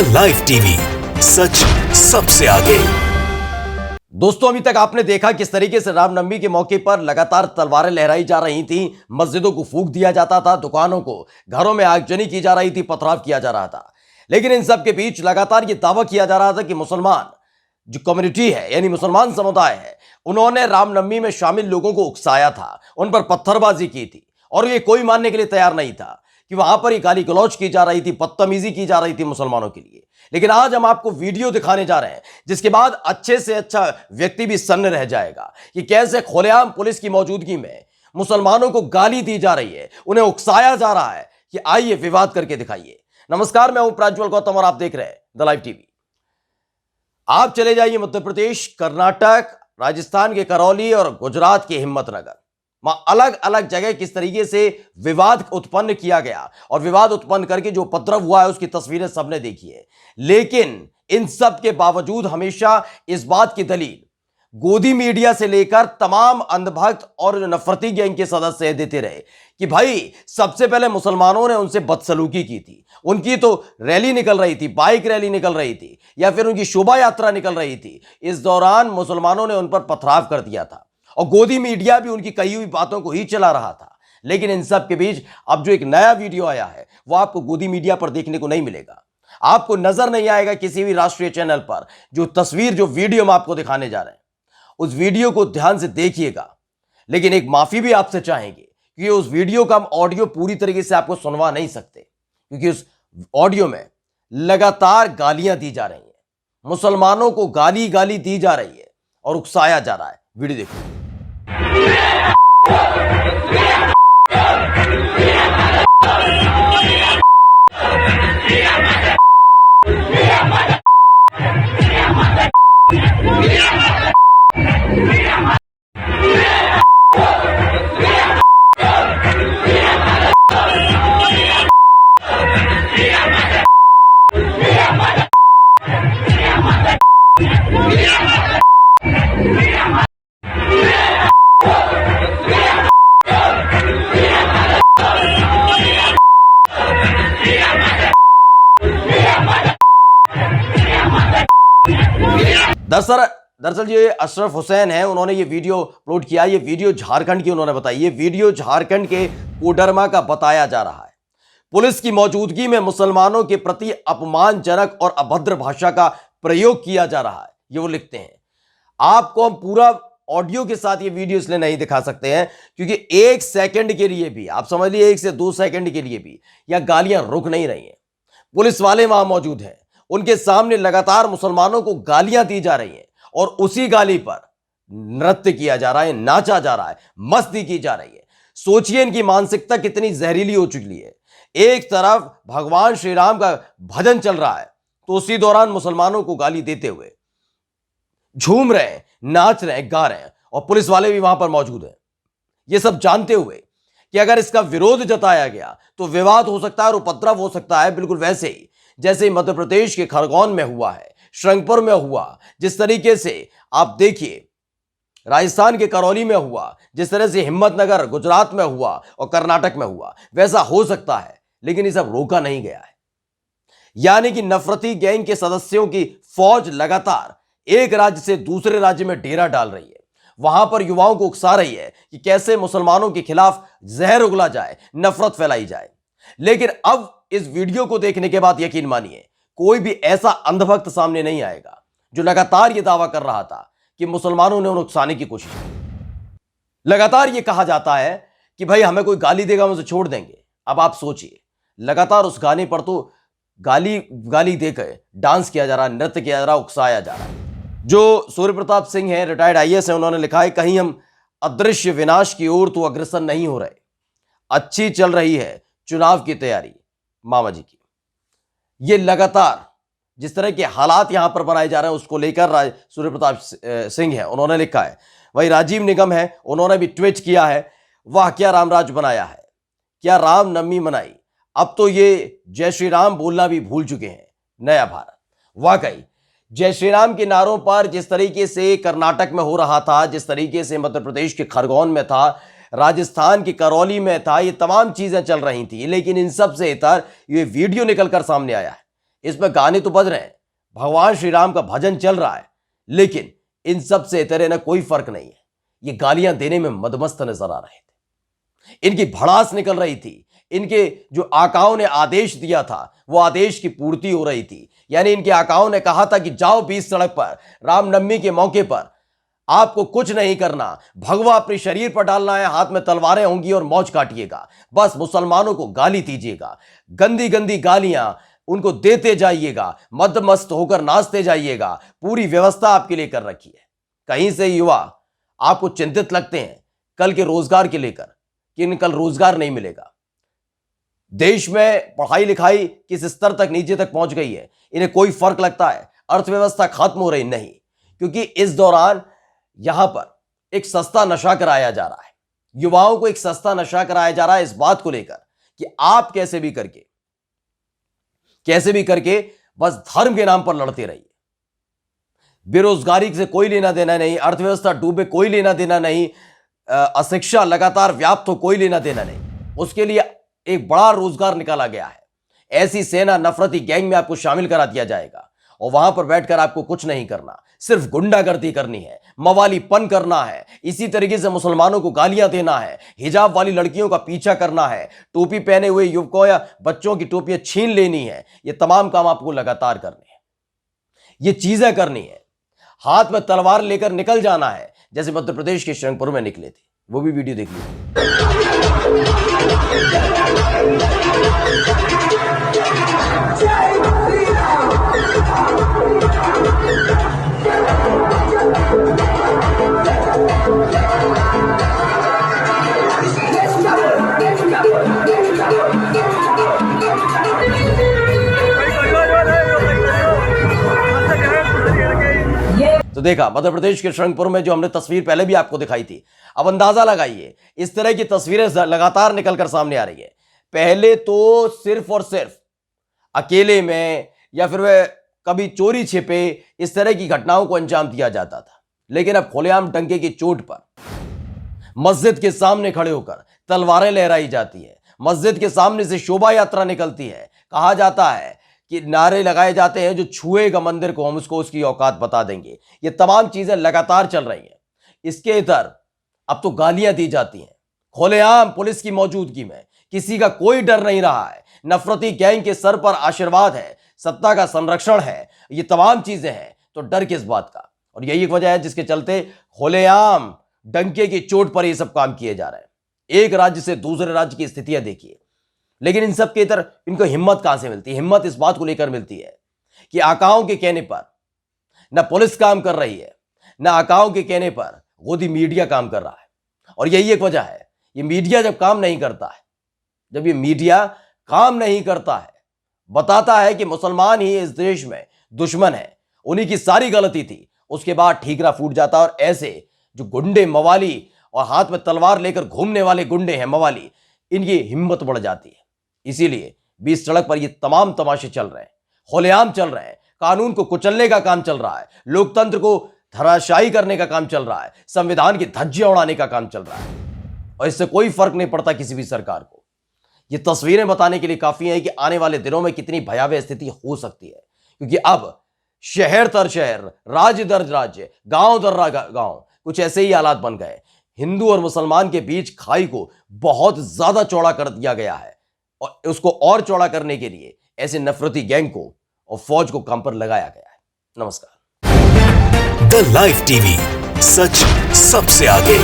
The live TV, सच सबसे आगे। दोस्तों, अभी तक आपने देखा किस तरीके से रामनवमी के मौके पर लगातार तलवारें लहराई जा रही थी, मस्जिदों को फूंक दिया जाता था, दुकानों को, घरों में आगजनी की जा रही थी, पथराव किया जा रहा था। लेकिन इन सब के बीच लगातार यह दावा किया जा रहा था कि मुसलमान जो कम्युनिटी है, यानी मुसलमान समुदाय है, उन्होंने रामनवमी में शामिल लोगों को उकसाया था, उन पर पत्थरबाजी की थी और ये कोई मानने के लिए तैयार नहीं था कि वहां पर गाली गलौज की जा रही थी, बदतमीजी की जा रही थी मुसलमानों के लिए। लेकिन आज हम आपको वीडियो दिखाने जा रहे हैं जिसके बाद अच्छे से अच्छा व्यक्ति भी सन्न रह जाएगा कि कैसे खुलेआम पुलिस की मौजूदगी में मुसलमानों को गाली दी जा रही है, उन्हें उकसाया जा रहा है। कि आइए विवाद करके दिखाइए। नमस्कार, मैं हूं प्राज्वल गौतम और आप देख रहे हैं द लाइव टीवी। आप चले जाइए मध्य प्रदेश, कर्नाटक, राजस्थान के करौली और गुजरात के हिम्मतनगर, वहां अलग अलग जगह किस तरीके से विवाद उत्पन्न किया गया और विवाद उत्पन्न करके जो उपद्रव हुआ है उसकी तस्वीरें सबने देखी है। लेकिन इन सब के बावजूद हमेशा इस बात की दलील गोदी मीडिया से लेकर तमाम अंधभक्त और नफरती गैंग के सदस्य देते रहे कि भाई सबसे पहले मुसलमानों ने उनसे बदसलूकी की थी, उनकी तो रैली निकल रही थी, बाइक रैली निकल रही थी या फिर उनकी शोभा यात्रा निकल रही थी, इस दौरान मुसलमानों ने उन पर पथराव कर दिया था और गोदी मीडिया भी उनकी कही हुई बातों को ही चला रहा था। लेकिन इन सब के बीच अब जो एक नया वीडियो आया है वो आपको गोदी मीडिया पर देखने को नहीं मिलेगा, आपको नजर नहीं आएगा किसी भी राष्ट्रीय चैनल पर। जो तस्वीर, जो वीडियो हम आपको दिखाने जा रहे हैं, उस वीडियो को ध्यान से देखिएगा। लेकिन एक माफी भी आपसे चाहेंगे क्योंकि उस वीडियो का हम ऑडियो पूरी तरीके से आपको सुनवा नहीं सकते, क्योंकि उस ऑडियो में लगातार गालियां दी जा रही हैं, मुसलमानों को गाली गाली दी जा रही है और उकसाया जा रहा है। वीडियो देखिए। दरअसल ये अशरफ हुसैन है, उन्होंने ये वीडियो अपलोड किया। ये वीडियो झारखंड की उन्होंने बताई। ये वीडियो झारखंड के कोडरमा का बताया जा रहा है। पुलिस की मौजूदगी में मुसलमानों के प्रति अपमानजनक और अभद्र भाषा का प्रयोग किया जा रहा है, ये वो लिखते हैं। आपको हम पूरा ऑडियो के साथ ये वीडियो इसलिए नहीं दिखा सकते हैं क्योंकि 1 सेकंड के लिए भी, आप समझ लीजिए 1 से 2 सेकंड के लिए भी यह गालियां रुक नहीं रही हैं। पुलिस वाले वहां मौजूद हैं, उनके सामने लगातार मुसलमानों को गालियां दी जा रही हैं और उसी गाली पर नृत्य किया जा रहा है, नाचा जा रहा है, मस्ती की जा रही है। सोचिए इनकी मानसिकता कितनी जहरीली हो चुकी है। एक तरफ भगवान श्री राम का भजन चल रहा है तो उसी दौरान मुसलमानों को गाली देते हुए झूम रहे हैं, नाच रहे हैं, गा रहे हैं और पुलिस वाले भी वहां पर मौजूद हैं। ये सब जानते हुए कि अगर इसका विरोध जताया गया तो विवाद हो सकता है और उपद्रव हो सकता है, बिल्कुल वैसे ही जैसे मध्य प्रदेश के खरगोन में हुआ है, श्रृंगपुर में हुआ, जिस तरीके से आप देखिए राजस्थान के करौली में हुआ, जिस तरह से हिम्मतनगर गुजरात में हुआ और कर्नाटक में हुआ, वैसा हो सकता है। लेकिन ये सब रोका नहीं गया है। यानी कि नफरती गैंग के सदस्यों की फौज लगातार एक राज्य से दूसरे राज्य में डेरा डाल रही है, वहां पर युवाओं को उकसा रही है कि कैसे मुसलमानों के खिलाफ जहर उगला जाए, नफरत फैलाई जाए। लेकिन अब इस वीडियो को देखने के बाद यकीन मानिए कोई भी ऐसा अंधभक्त सामने नहीं आएगा जो लगातार यह दावा कर रहा था कि मुसलमानों ने उन्हें उकसाने की कोशिश की। लगातार यह कहा जाता है कि भाई हमें कोई गाली देगा हम उसे छोड़ देंगे। अब आप सोचिए, लगातार उस गाने पर तो गाली देकर डांस किया जा रहा है, नृत्य किया जा रहा है, उकसाया जा रहा है। जो सूर्य प्रताप सिंह है, रिटायर्ड IAS है, उन्होंने लिखा है, कहीं हम अदृश्य विनाश की ओर तो अग्रसर नहीं हो रहे, अच्छी चल रही है चुनाव की तैयारी मामा जी की। ये लगातार जिस तरह के हालात यहां पर बनाए जा रहे हैं उसको लेकर सूर्य प्रताप सिंह है, उन्होंने लिखा है। वही राजीव निगम है, उन्होंने भी ट्वीट किया है, वाह क्या रामराज बनाया है, क्या रामनवमी मनाई, अब तो ये जय श्री राम बोलना भी भूल चुके हैं नया भारत। वाकई जय श्री राम के नारों पर जिस तरीके से कर्नाटक में हो रहा था, जिस तरीके से मध्य प्रदेश के खरगोन में था, राजस्थान की करौली में था, ये तमाम चीजें चल रही थी। लेकिन इन सब से इतर ये वीडियो निकलकर सामने आया है इसमें गाने तो बज रहे हैं, भगवान श्री राम का भजन चल रहा है, लेकिन इन सब से तेरे ना कोई फर्क नहीं है। ये गालियां देने में मदमस्त नजर आ रहे थे, इनकी भड़ास निकल रही थी, इनके जो आकाओं ने आदेश दिया था वो आदेश की पूर्ति हो रही थी। यानी इनके आकाओं ने कहा था कि जाओ बीच सड़क पर, रामनवमी के मौके पर आपको कुछ नहीं करना, भगवा अपने शरीर पर डालना है, हाथ में तलवारें होंगी और मौज काटिएगा, बस मुसलमानों को गाली दीजिएगा, गंदी गंदी गालियां उनको देते जाइएगा, मदमस्त होकर नाचते जाइएगा, पूरी व्यवस्था आपके लिए कर रखी है। कहीं से युवा आपको चिंतित लगते हैं कल के रोजगार के लेकर कि इन्हें कल रोजगार नहीं मिलेगा। देश में पढ़ाई लिखाई किस स्तर तक नीचे तक पहुंच गई है, इन्हें कोई फर्क लगता है अर्थव्यवस्था खत्म हो रही? नहीं, क्योंकि इस दौरान यहां पर एक सस्ता नशा कराया जा रहा है, युवाओं को एक सस्ता नशा कराया जा रहा है इस बात को लेकर कि आप कैसे भी करके बस धर्म के नाम पर लड़ते रहिए। बेरोजगारी से कोई लेना देना नहीं, अर्थव्यवस्था डूबे कोई लेना देना नहीं, अशिक्षा लगातार व्याप्त हो कोई लेना देना नहीं, उसके लिए एक बड़ा रोजगार निकाला गया है। ऐसी सेना नफरती गैंग में आपको शामिल करा दिया जाएगा और वहां पर बैठकर आपको कुछ नहीं करना, सिर्फ गुंडागर्दी करनी है, मवालीपन करना है, इसी तरीके से मुसलमानों को गालियां देना है, हिजाब वाली लड़कियों का पीछा करना है, टोपी पहने हुए युवकों या बच्चों की टोपियां छीन लेनी है। ये तमाम काम आपको लगातार करने हैं, ये चीजें करनी है, हाथ में तलवार लेकर निकल जाना है, जैसे मध्य प्रदेश के श्रृंगपुर में निकले थे। वो भी वीडियो देख लीजिए। तो देखा मध्य प्रदेश के श्रृंगपुर में जो हमने तस्वीर पहले भी आपको दिखाई थी, अब अंदाजा लगाइए इस तरह की तस्वीरें लगातार निकलकर सामने आ रही है। पहले तो सिर्फ और सिर्फ अकेले में या फिर वह कभी चोरी छिपे इस तरह की घटनाओं को अंजाम दिया जाता था, लेकिन अब खुलेआम डंके की चोट पर मस्जिद के सामने खड़े होकर तलवारें लहराई जाती है, मस्जिद के सामने से शोभा यात्रा निकलती है, कहा जाता है कि नारे लगाए जाते हैं जो छुएगा मंदिर को हम उसको उसकी औकात बता देंगे। ये तमाम चीजें लगातार चल रही हैं। इसके इधर अब तो गालियां दी जाती हैं खुलेआम पुलिस की मौजूदगी में, किसी का कोई डर नहीं रहा है। नफरती गैंग के सर पर आशीर्वाद है, सत्ता का संरक्षण है, ये तमाम चीजें हैं, तो डर किस बात का? और यही एक वजह है जिसके चलते खुलेआम डंके की चोट पर ये सब काम किए जा रहे हैं। एक राज्य से दूसरे राज्य की स्थितियां देखिए, लेकिन इन सब के इधर इनको हिम्मत कहां से मिलती है? हिम्मत इस बात को लेकर मिलती है कि आकाओं के कहने पर न पुलिस काम कर रही है, न आकाओं के कहने पर गोदी मीडिया काम कर रहा है। और यही एक वजह है, ये मीडिया जब काम नहीं करता है, जब ये मीडिया काम नहीं करता है, बताता है कि मुसलमान ही इस देश में दुश्मन है, उन्हीं की सारी गलती थी, उसके बाद ठीकरा फूट जाता। और ऐसे जो गुंडे मवाली और हाथ में तलवार लेकर घूमने वाले गुंडे हैं मवाली, इनकी हिम्मत बढ़ जाती है। इसीलिए बीच सड़क पर ये तमाम तमाशे चल रहे हैं, खुलेआम चल रहे हैं, कानून को कुचलने का काम चल रहा है, लोकतंत्र को धराशायी करने का काम चल रहा है, संविधान की धज्जियां उड़ाने का काम चल रहा है, और इससे कोई फर्क नहीं पड़ता किसी भी सरकार को। ये तस्वीरें बताने के लिए काफी है कि आने वाले दिनों में कितनी भयावह स्थिति हो सकती है, क्योंकि अब शहर दर शहर, राज्य दर राज्य, गांव दर गांव कुछ ऐसे ही हालात बन गए। हिंदू और मुसलमान के बीच खाई को बहुत ज्यादा चौड़ा कर दिया गया है, और उसको और चौड़ा करने के लिए ऐसे नफरती गैंग को और फौज को काम पर लगाया गया है। नमस्कार। द लाइव टीवी, सच सबसे आगे।